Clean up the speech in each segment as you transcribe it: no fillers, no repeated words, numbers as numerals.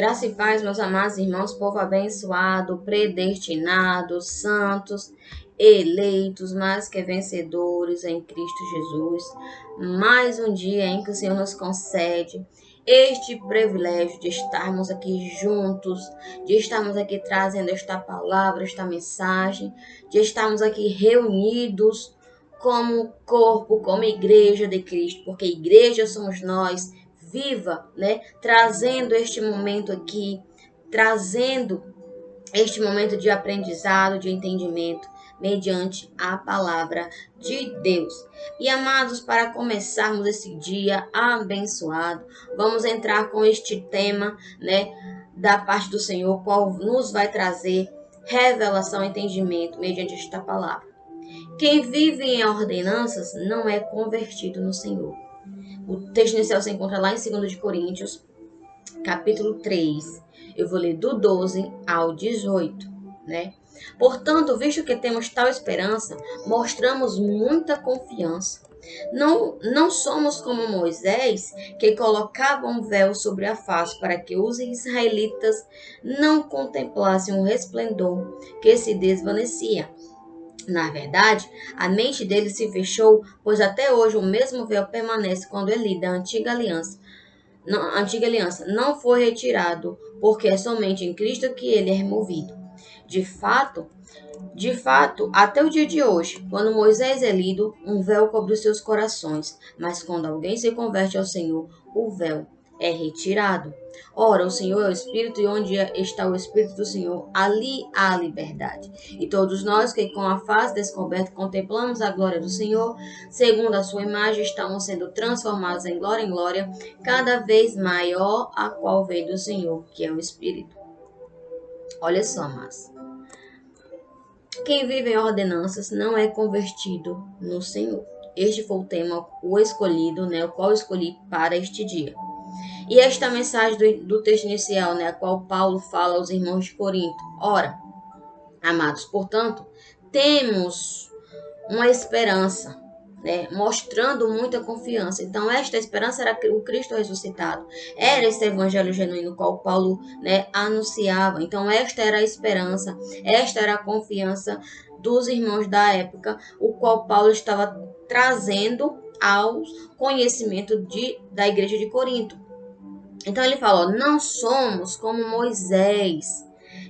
Graça e paz, meus amados irmãos, povo abençoado, predestinado, santos, eleitos, mais que vencedores em Cristo Jesus. Mais um dia em que o Senhor nos concede este privilégio de estarmos aqui juntos, de estarmos aqui trazendo esta palavra, esta mensagem, de estarmos aqui reunidos como corpo, como igreja de Cristo, porque igreja somos nós, viva, né? Trazendo este momento aqui, trazendo este momento de aprendizado, de entendimento, mediante a palavra de Deus. E amados, para começarmos esse dia abençoado, vamos entrar com este tema, né, da parte do Senhor, qual nos vai trazer revelação e entendimento mediante esta palavra. Quem vive em ordenanças não é convertido no Senhor. O texto inicial se encontra lá em 2 de Coríntios, capítulo 3. Eu vou ler do 12 ao 18, né? Portanto, visto que temos tal esperança, mostramos muita confiança. Não somos como Moisés, que colocava um véu sobre a face para que os israelitas não contemplassem o resplendor que se desvanecia. Na verdade, a mente dele se fechou, pois até hoje o mesmo véu permanece quando é lida a antiga aliança. A antiga aliança não foi retirado, porque é somente em Cristo que ele é removido. De fato, até o dia de hoje, quando Moisés é lido, um véu cobre os seus corações, mas quando alguém se converte ao Senhor, o véu é retirado. Ora, o Senhor é o Espírito, e onde está o Espírito do Senhor, ali há liberdade. E todos nós que com a face descoberta contemplamos a glória do Senhor, segundo a sua imagem, estamos sendo transformados em glória, cada vez maior, a qual vem do Senhor, que é o Espírito. Olha só, mas quem vive em ordenanças não é convertido no Senhor. Este foi o tema, o escolhido, né, o qual eu escolhi para este dia. E esta mensagem do texto inicial, né, a qual Paulo fala aos irmãos de Corinto. Ora, amados, portanto, temos uma esperança, né, mostrando muita confiança. Então, esta esperança era o Cristo ressuscitado. Era esse evangelho genuíno qual Paulo, né, anunciava. Então, esta era a esperança, esta era a confiança dos irmãos da época, o qual Paulo estava trazendo ao conhecimento da igreja de Corinto. Então ele fala, não somos como Moisés,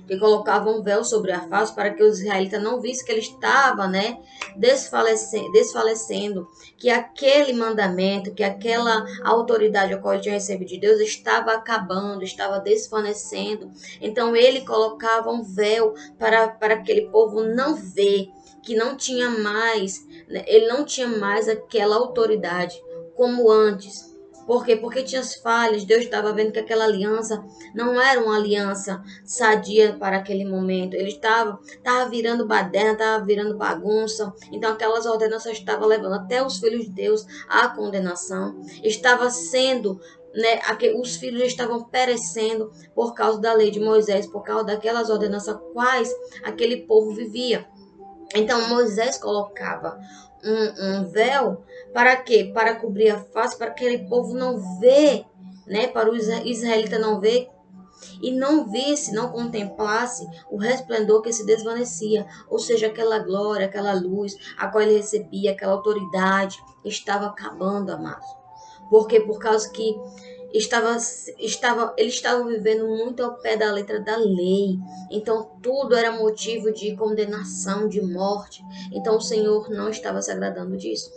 que colocava um véu sobre a face para que os israelitas não vissem que ele estava, né, desfalecendo, que aquele mandamento, que aquela autoridade a qual ele tinha recebido de Deus estava acabando, estava desvanecendo. Então ele colocava um véu para aquele povo não ver que não tinha mais, né, ele não tinha mais aquela autoridade como antes. Por quê? Porque tinha as falhas. Deus estava vendo que aquela aliança não era uma aliança sadia para aquele momento. Ele estava virando baderna, estava virando bagunça. Então aquelas ordenanças estavam levando até os filhos de Deus à condenação. Estava sendo, né, os filhos estavam perecendo por causa da lei de Moisés, por causa daquelas ordenanças quais aquele povo vivia. Então Moisés colocava um véu para quê? Para cobrir a face, para que aquele povo não vê, né? Para o israelita não ver e não visse, não contemplasse o resplendor que se desvanecia, ou seja, aquela glória, aquela luz, a qual ele recebia, aquela autoridade, estava acabando, amados. Porque por causa que eles estavam vivendo muito ao pé da letra da lei. Então tudo era motivo de condenação, de morte. Então o Senhor não estava se agradando disso.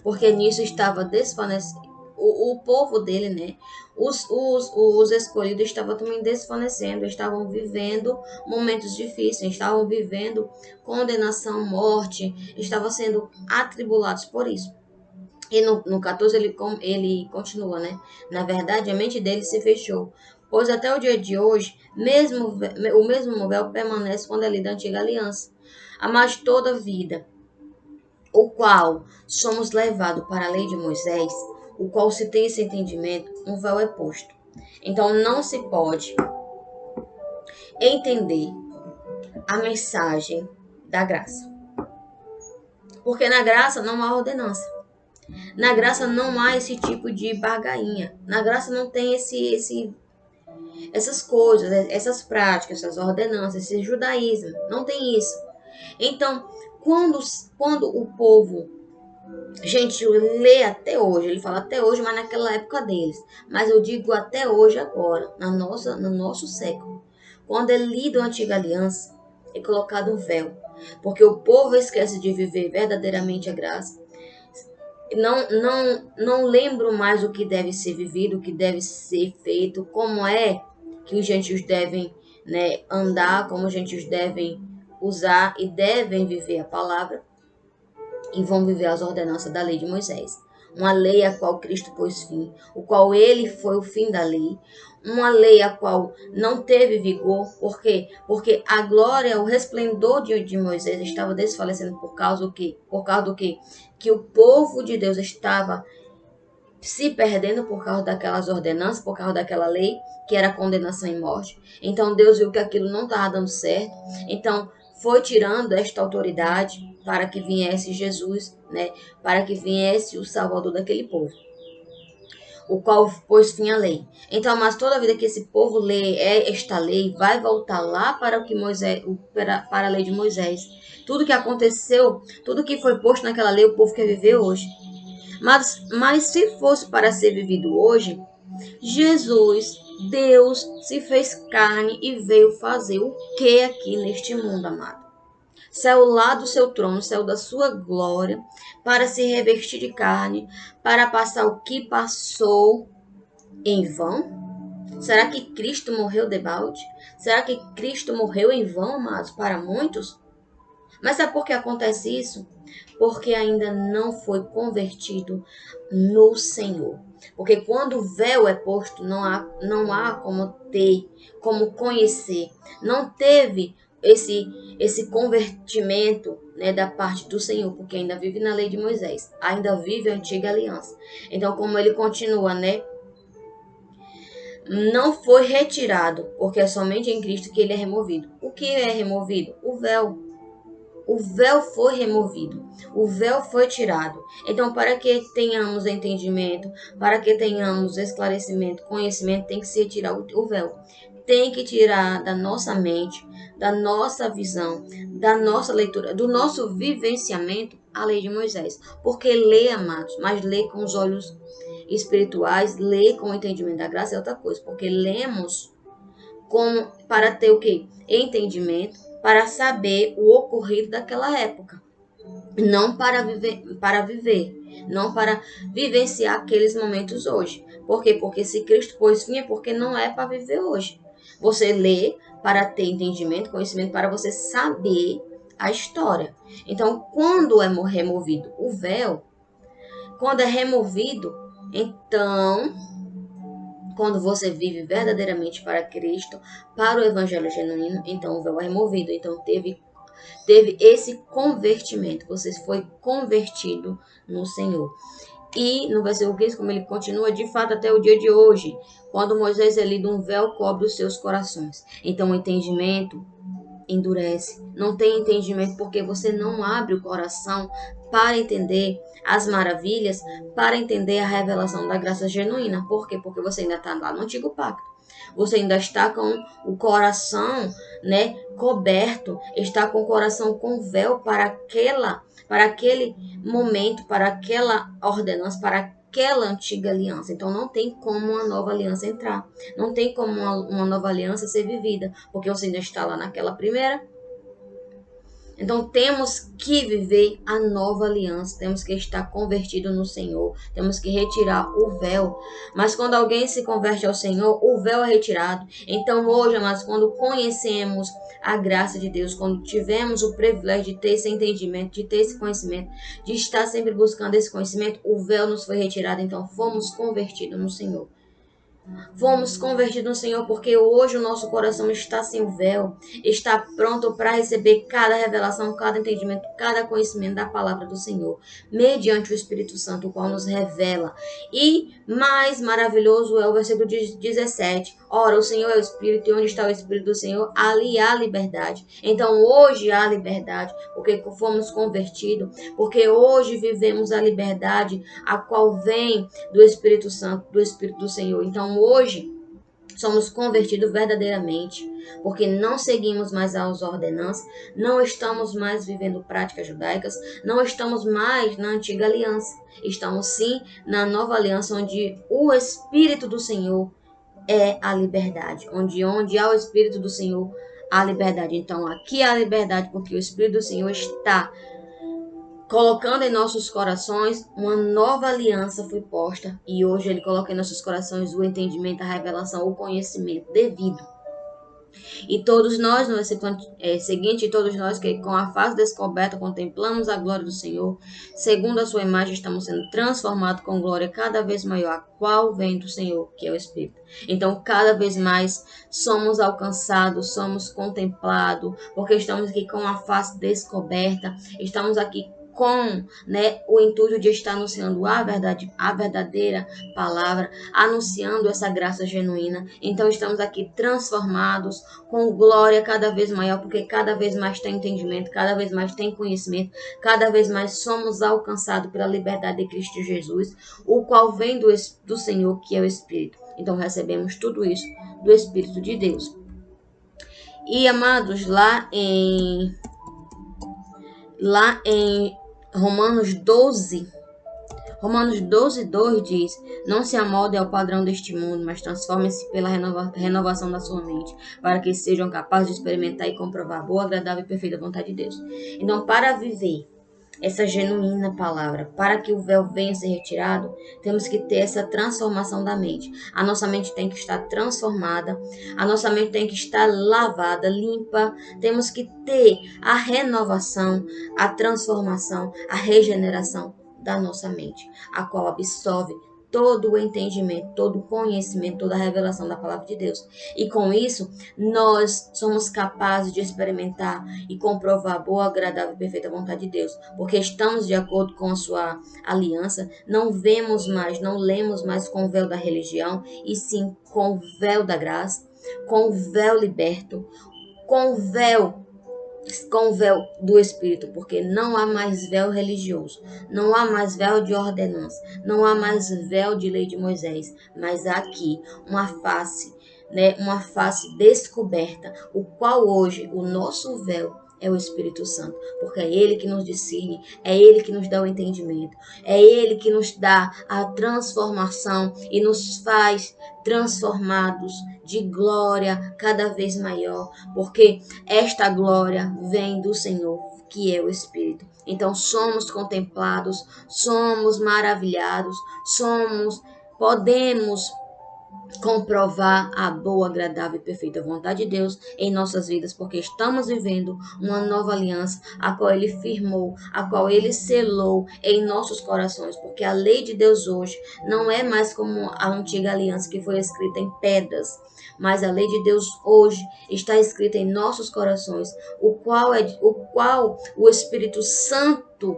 Porque nisso estava desvanecendo. O povo dele, né? Os escolhidos estavam também desvanecendo, estavam vivendo momentos difíceis, estavam vivendo condenação, morte, estavam sendo atribulados por isso. E no 14 ele continua, né? Na verdade, a mente dele se fechou, pois até o dia de hoje, o mesmo véu permanece quando é lida a antiga aliança. Mas toda vida, o qual somos levados para a lei de Moisés, o qual se tem esse entendimento, um véu é posto. Então não se pode entender a mensagem da graça. Porque na graça não há ordenança. Na graça não há esse tipo de barganha. Na graça não tem esse essas coisas, essas práticas, essas ordenanças, esse judaísmo. Não tem isso. Então, quando o povo gentil lê até hoje, ele fala até hoje, mas naquela época deles. Mas eu digo até hoje, agora, no nosso século. Quando é lido a antiga aliança, é colocado um véu. Porque o povo esquece de viver verdadeiramente a graça. Não lembro mais o que deve ser vivido, o que deve ser feito, como é que os gentios devem, né, andar, como os gentios devem usar e devem viver a palavra, e vão viver as ordenanças da lei de Moisés. Uma lei a qual Cristo pôs fim, o qual ele foi o fim da lei. Uma lei a qual não teve vigor. Por quê? Porque a glória, o resplendor de Moisés estava desfalecendo por causa do quê? Por causa do quê? Que o povo de Deus estava se perdendo por causa daquelas ordenanças, por causa daquela lei, que era condenação em morte. Então Deus viu que aquilo não estava dando certo. Então foi tirando esta autoridade para que viesse Jesus, né? Para que viesse o Salvador daquele povo, o qual pôs fim à lei. Então, mas toda vida que esse povo lê esta lei, vai voltar lá para o que Moisés, para a lei de Moisés. Tudo que aconteceu, tudo que foi posto naquela lei, o povo quer viver hoje. Mas se fosse para ser vivido hoje, Jesus, Deus, se fez carne e veio fazer o que aqui neste mundo, amado? Saiu lá do seu trono, saiu da sua glória, para se revestir de carne, para passar o que passou em vão? Será que Cristo morreu de balde? Será que Cristo morreu em vão, amados, para muitos? Mas sabe por que acontece isso? Porque ainda não foi convertido no Senhor. Porque quando o véu é posto, não há como ter, como conhecer. Não teve esse convertimento, né, da parte do Senhor, porque ainda vive na lei de Moisés, ainda vive a antiga aliança. Então, como ele continua, né? Não foi retirado, porque é somente em Cristo que ele é removido. O que é removido? O véu. O véu foi removido, o véu foi tirado. Então, para que tenhamos entendimento, para que tenhamos esclarecimento, conhecimento, tem que se retirar o véu. Tem que tirar da nossa mente, da nossa visão, da nossa leitura, do nosso vivenciamento a lei de Moisés. Porque lê, amados, mas lê com os olhos espirituais, lê com o entendimento da graça é outra coisa. Porque lemos como para ter o quê? Entendimento, para saber o ocorrido daquela época, não para viver, não para vivenciar aqueles momentos hoje. Por quê? Porque se Cristo pôs fim é porque não é para viver hoje. Você lê para ter entendimento, conhecimento, para você saber a história. Então, quando é removido o véu, quando é removido, então quando você vive verdadeiramente para Cristo, para o evangelho genuíno, então o véu é removido. Então teve esse convertimento. Você foi convertido no Senhor. E no versículo 15, como ele continua, de fato até o dia de hoje, quando Moisés é lido, um véu cobre os seus corações. Então o entendimento endurece. Não tem entendimento porque você não abre o coração para entender as maravilhas, para entender a revelação da graça genuína. Por quê? Porque você ainda está lá no antigo pacto. Você ainda está com o coração, né, coberto, está com o coração com véu para aquele momento, para aquela ordenança, para aquela antiga aliança. Então não tem como uma nova aliança entrar. Não tem como uma nova aliança ser vivida, porque você ainda está lá naquela primeira. Então temos que viver a nova aliança, temos que estar convertido no Senhor, temos que retirar o véu. Mas quando alguém se converte ao Senhor, o véu é retirado. Então hoje, mas quando conhecemos a graça de Deus, quando tivemos o privilégio de ter esse entendimento, de ter esse conhecimento, de estar sempre buscando esse conhecimento, o véu nos foi retirado, então fomos convertidos no Senhor. Fomos convertidos no Senhor porque hoje o nosso coração está sem o véu, está pronto para receber cada revelação, cada entendimento, cada conhecimento da palavra do Senhor, mediante o Espírito Santo, o qual nos revela. E mais maravilhoso é o versículo 17. Ora, o Senhor é o Espírito, e onde está o Espírito do Senhor, ali há liberdade. Então hoje há liberdade, porque fomos convertidos, porque hoje vivemos a liberdade, a qual vem do Espírito Santo, do Espírito do Senhor. Então hoje somos convertidos verdadeiramente, porque não seguimos mais as ordenanças, não estamos mais vivendo práticas judaicas, não estamos mais na antiga aliança, estamos sim na nova aliança, onde o Espírito do Senhor é a liberdade, onde há o Espírito do Senhor, há liberdade. Então aqui há liberdade, porque o Espírito do Senhor está colocando em nossos corações uma nova aliança foi posta, e hoje ele coloca em nossos corações o entendimento, a revelação, o conhecimento devido. E todos nós, no versículo seguinte, todos nós que com a face descoberta contemplamos a glória do Senhor, segundo a sua imagem estamos sendo transformados com glória cada vez maior, a qual vem do Senhor, que é o Espírito. Então, cada vez mais somos alcançados, somos contemplados, porque estamos aqui com a face descoberta, estamos aqui com o intuito de estar anunciando a verdade, a verdadeira palavra, anunciando essa graça genuína. Então estamos aqui transformados com glória cada vez maior, porque cada vez mais tem entendimento, cada vez mais tem conhecimento, cada vez mais somos alcançados pela liberdade de Cristo Jesus, o qual vem do Senhor, que é o Espírito. Então recebemos tudo isso do Espírito de Deus. E amados, lá em Romanos 12, 2 diz: não se amoldem ao padrão deste mundo, mas transformem-se pela renovação da sua mente, para que sejam capazes de experimentar e comprovar a boa, agradável e perfeita vontade de Deus. Então, para viver essa genuína palavra, para que o véu venha a ser retirado, temos que ter essa transformação da mente. A nossa mente tem que estar transformada, a nossa mente tem que estar lavada, limpa. Temos que ter a renovação, a transformação, a regeneração da nossa mente, a qual absorve todo o entendimento, todo o conhecimento, toda a revelação da palavra de Deus. E com isso, nós somos capazes de experimentar e comprovar a boa, agradável e perfeita vontade de Deus, porque estamos de acordo com a sua aliança, não vemos mais, não lemos mais com o véu da religião, e sim com o véu da graça, com o véu liberto, com o véu do Espírito, porque não há mais véu religioso, não há mais véu de ordenança, não há mais véu de lei de Moisés, mas há aqui uma face, uma face descoberta, o qual hoje o nosso véu é o Espírito Santo, porque é Ele que nos discerne, é Ele que nos dá o entendimento, é Ele que nos dá a transformação e nos faz transformados de glória cada vez maior, porque esta glória vem do Senhor, que é o Espírito. Então somos contemplados, somos maravilhados, podemos comprovar a boa, agradável e perfeita vontade de Deus em nossas vidas, porque estamos vivendo uma nova aliança, a qual Ele firmou, a qual Ele selou em nossos corações, porque a lei de Deus hoje não é mais como a antiga aliança que foi escrita em pedras, mas a lei de Deus hoje está escrita em nossos corações, o qual o Espírito Santo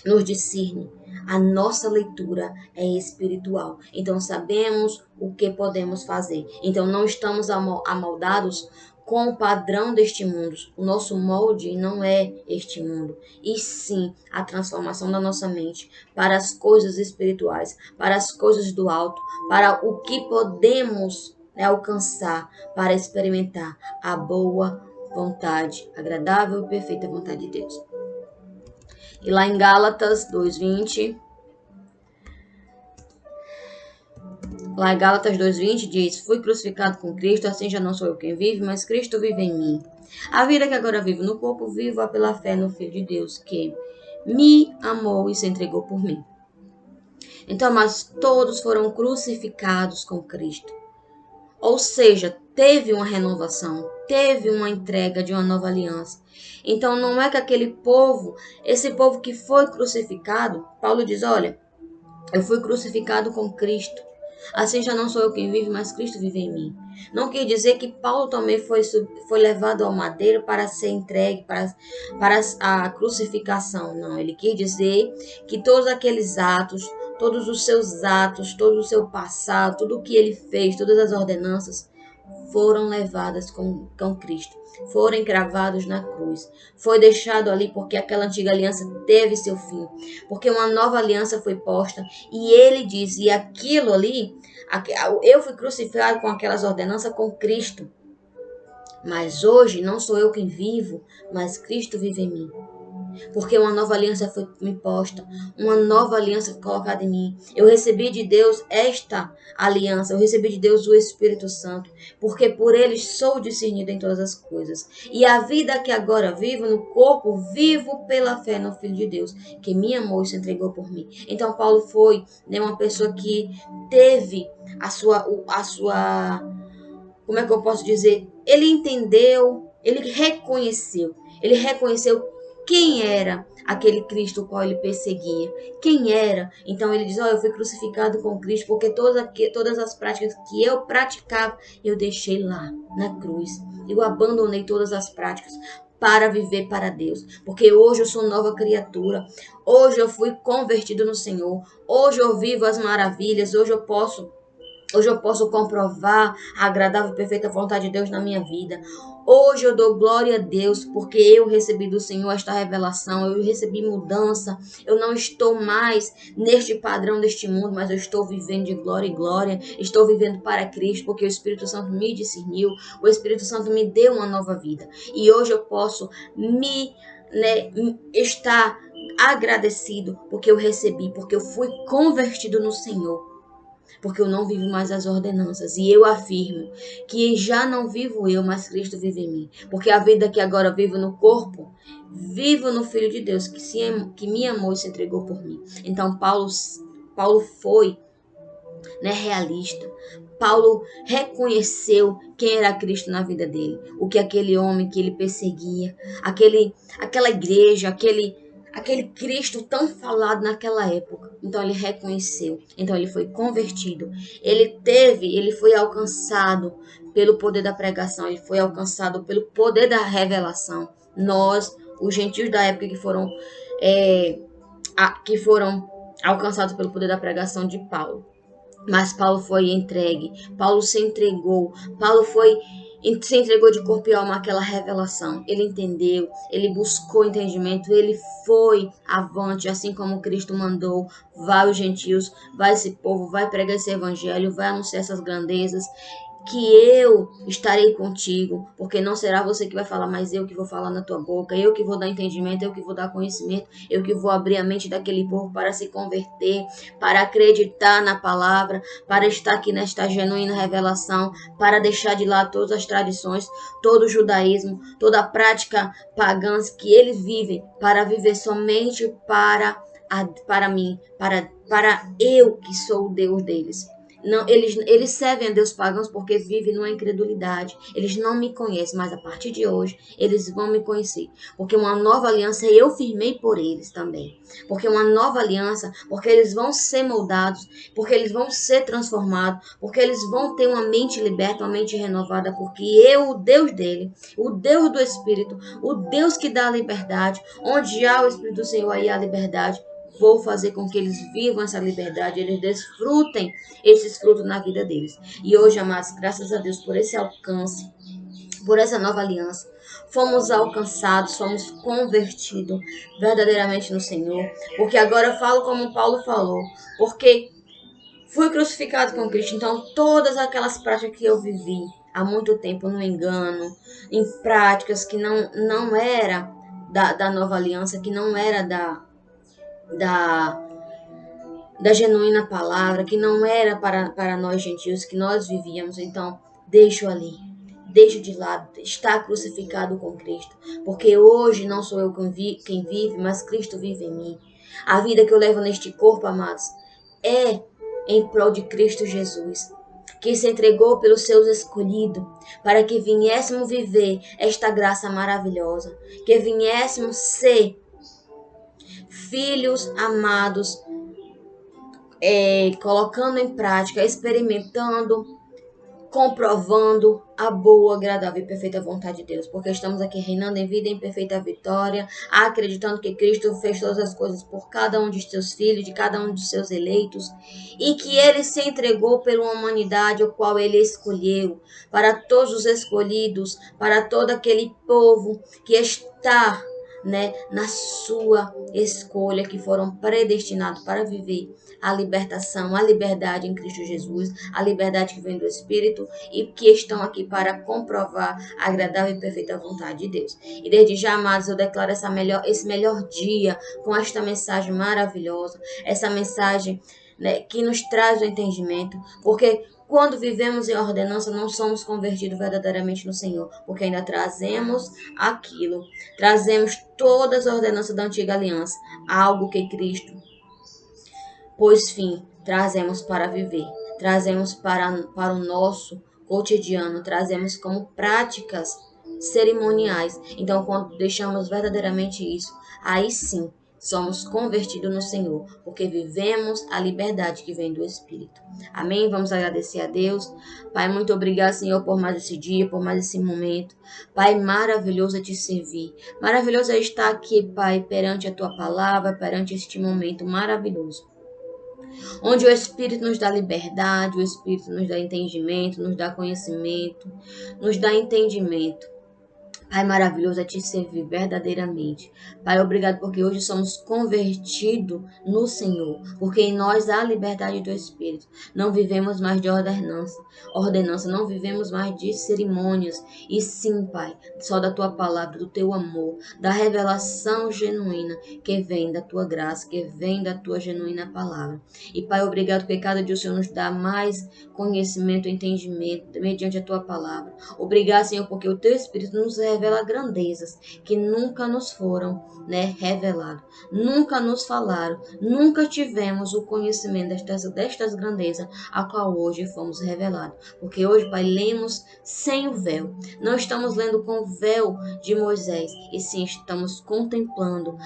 nos discerne. A nossa leitura é espiritual. Então sabemos o que podemos fazer. Então não estamos amoldados com o padrão deste mundo. O nosso molde não é este mundo, e sim a transformação da nossa mente para as coisas espirituais, para as coisas do alto, para o que podemos alcançar, para experimentar a boa vontade, agradável e perfeita vontade de Deus. E lá em Gálatas 2:20, diz: fui crucificado com Cristo, assim já não sou eu quem vive, mas Cristo vive em mim. A vida que agora vivo no corpo, vivo-a pela fé no Filho de Deus, que me amou e se entregou por mim. Então, mas todos foram crucificados com Cristo. Ou seja, teve uma renovação, teve uma entrega de uma nova aliança. Então não é que esse povo que foi crucificado, Paulo diz, olha, eu fui crucificado com Cristo. Assim já não sou eu quem vive, mas Cristo vive em mim. Não quer dizer que Paulo também foi levado ao madeiro para ser entregue para a crucificação. Não, ele quer dizer que todos aqueles atos, todos os seus atos, todo o seu passado, tudo o que ele fez, todas as ordenanças foram levadas com Cristo, foram encravados na cruz, foi deixado ali porque aquela antiga aliança teve seu fim, porque uma nova aliança foi posta, e ele diz, e aquilo ali, Eu fui crucificado com aquelas ordenanças com Cristo. Mas hoje não sou eu quem vivo, mas Cristo vive em mim. Porque uma nova aliança foi me posta, uma nova aliança foi colocada em mim. Eu recebi de Deus esta aliança, eu recebi de Deus o Espírito Santo, porque por ele sou discernido em todas as coisas. E a vida que agora vivo no corpo, vivo pela fé no Filho de Deus, que me amou e se entregou por mim. Então Paulo foi, né, uma pessoa que teve a sua, como é que eu posso dizer? Ele entendeu, ele reconheceu quem era aquele Cristo o qual ele perseguia. Quem era? Então ele diz, eu fui crucificado com Cristo, porque todas as práticas que eu praticava, eu deixei lá, na cruz. Eu abandonei todas as práticas para viver para Deus. Porque hoje eu sou nova criatura. Hoje eu fui convertido no Senhor. Hoje eu vivo as maravilhas. Hoje eu posso comprovar a agradável e perfeita vontade de Deus na minha vida. Hoje eu dou glória a Deus, porque eu recebi do Senhor esta revelação, eu recebi mudança. Eu não estou mais neste padrão deste mundo, mas eu estou vivendo de glória em glória. Estou vivendo para Cristo, porque o Espírito Santo me discerniu, o Espírito Santo me deu uma nova vida. E hoje eu posso estar agradecido, porque eu recebi, porque eu fui convertido no Senhor. Porque eu não vivo mais as ordenanças. E eu afirmo que já não vivo eu, mas Cristo vive em mim. Porque a vida que agora vivo no corpo, vivo no Filho de Deus, que me amou e se entregou por mim. Então Paulo foi, né, realista. Paulo reconheceu quem era Cristo na vida dele. O que aquele homem que ele perseguia, aquela igreja, aquele Cristo tão falado naquela época. Então ele reconheceu. Então ele foi convertido. Ele foi alcançado pelo poder da pregação. Ele foi alcançado pelo poder da revelação. Nós, os gentios da época que foram alcançados pelo poder da pregação de Paulo. Mas Paulo foi entregue. Paulo se entregou. Se entregou de corpo e alma àquela revelação. Ele entendeu, ele buscou entendimento, ele foi avante, assim como Cristo mandou. Vai os gentios, vai esse povo, vai pregar esse evangelho, vai anunciar essas grandezas, que eu estarei contigo, porque não será você que vai falar, mas eu que vou falar na tua boca, eu que vou dar entendimento, eu que vou dar conhecimento, eu que vou abrir a mente daquele povo para se converter, para acreditar na palavra, para estar aqui nesta genuína revelação, para deixar de lado todas as tradições, todo o judaísmo, toda a prática pagã que eles vivem, para viver somente para mim, para eu que sou o Deus deles. Não, eles servem a Deus pagãos porque vivem numa incredulidade. Eles não me conhecem, mas a partir de hoje eles vão me conhecer. Porque uma nova aliança eu firmei por eles também. Porque uma nova aliança, porque eles vão ser moldados, porque eles vão ser transformados, porque eles vão ter uma mente liberta, uma mente renovada, porque eu, o Deus dele, o Deus do Espírito, o Deus que dá a liberdade, onde há o Espírito do Senhor, aí há a liberdade. Vou fazer com que eles vivam essa liberdade, eles desfrutem esses frutos na vida deles. E hoje, amados, graças a Deus por esse alcance, por essa nova aliança, fomos alcançados, fomos convertidos verdadeiramente no Senhor. Porque agora eu falo como Paulo falou, porque fui crucificado com Cristo. Então, todas aquelas práticas que eu vivi há muito tempo no engano, em práticas que não era da nova aliança, que não era da genuína palavra, que não era para nós gentios, que nós vivíamos. Então, deixo ali, deixo de lado, está crucificado com Cristo, porque hoje não sou eu quem vive, mas Cristo vive em mim. A vida que eu levo neste corpo, amados, é em prol de Cristo Jesus, que se entregou pelos seus escolhidos, para que viéssemos viver esta graça maravilhosa, que viéssemos ser filhos amados, colocando em prática, experimentando, comprovando a boa, agradável e perfeita vontade de Deus, porque estamos aqui reinando em vida, em perfeita vitória, acreditando que Cristo fez todas as coisas por cada um de seus filhos, de cada um dos seus eleitos, e que ele se entregou pela humanidade, o qual ele escolheu, para todos os escolhidos, para todo aquele povo que está né, na sua escolha, que foram predestinados para viver a libertação, a liberdade em Cristo Jesus, a liberdade que vem do Espírito e que estão aqui para comprovar a agradável e perfeita vontade de Deus. E desde já, amados, eu declaro esse melhor dia com esta mensagem maravilhosa, essa mensagem, né, que nos traz o entendimento, porque quando vivemos em ordenança, não somos convertidos verdadeiramente no Senhor, porque ainda trazemos todas as ordenanças da antiga aliança, algo que Cristo pôs fim, trazemos para viver, trazemos para o nosso cotidiano, trazemos como práticas cerimoniais. Então, quando deixamos verdadeiramente isso, aí sim somos convertidos no Senhor, porque vivemos a liberdade que vem do Espírito. Amém? Vamos agradecer a Deus. Pai, muito obrigado, Senhor, por mais esse dia, por mais esse momento. Pai, maravilhoso é te servir. Maravilhoso é estar aqui, Pai, perante a tua palavra, perante este momento maravilhoso, onde o Espírito nos dá liberdade, o Espírito nos dá entendimento, nos dá conhecimento, nos dá entendimento. Pai, maravilhoso é te servir verdadeiramente. Pai, obrigado porque hoje somos convertidos no Senhor, porque em nós há a liberdade do Espírito. Não vivemos mais de ordenança, não vivemos mais de cerimônias, e sim, Pai, só da tua palavra, do teu amor, da revelação genuína que vem da tua graça, que vem da tua genuína palavra. E Pai, obrigado porque cada dia o Senhor nos dá mais conhecimento e entendimento mediante a tua palavra. Obrigado, Senhor, porque o teu Espírito nos revela grandezas que nunca nos foram, né, reveladas, nunca nos falaram, nunca tivemos o conhecimento destas grandezas, a qual hoje fomos revelados. Porque hoje, Pai, lemos sem o véu. Não estamos lendo com o véu de Moisés, e sim estamos contemplando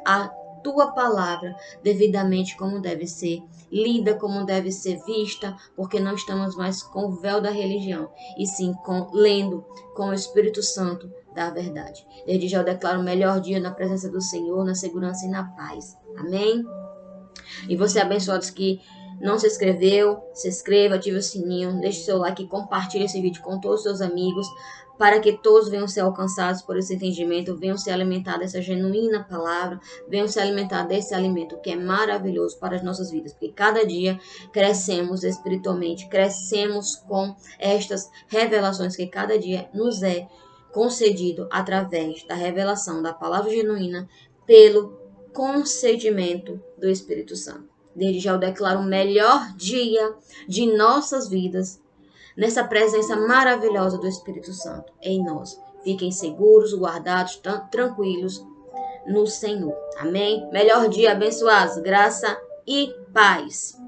a tua palavra devidamente como deve ser lida, como deve ser vista, porque não estamos mais com o véu da religião, e sim lendo com o Espírito Santo da verdade. Desde já eu declaro o melhor dia na presença do Senhor, na segurança e na paz. Amém? E você, abençoados que não se inscreveu, se inscreva, ative o sininho, deixe seu like e compartilhe esse vídeo com todos os seus amigos, para que todos venham ser alcançados por esse entendimento, venham se alimentar dessa genuína palavra, venham se alimentar desse alimento que é maravilhoso para as nossas vidas, porque cada dia crescemos espiritualmente, crescemos com estas revelações que cada dia nos é concedido através da revelação da palavra genuína pelo concedimento do Espírito Santo. Desde já eu declaro o melhor dia de nossas vidas, nessa presença maravilhosa do Espírito Santo em nós. Fiquem seguros, guardados, tranquilos no Senhor. Amém? Melhor dia, abençoados, graça e paz.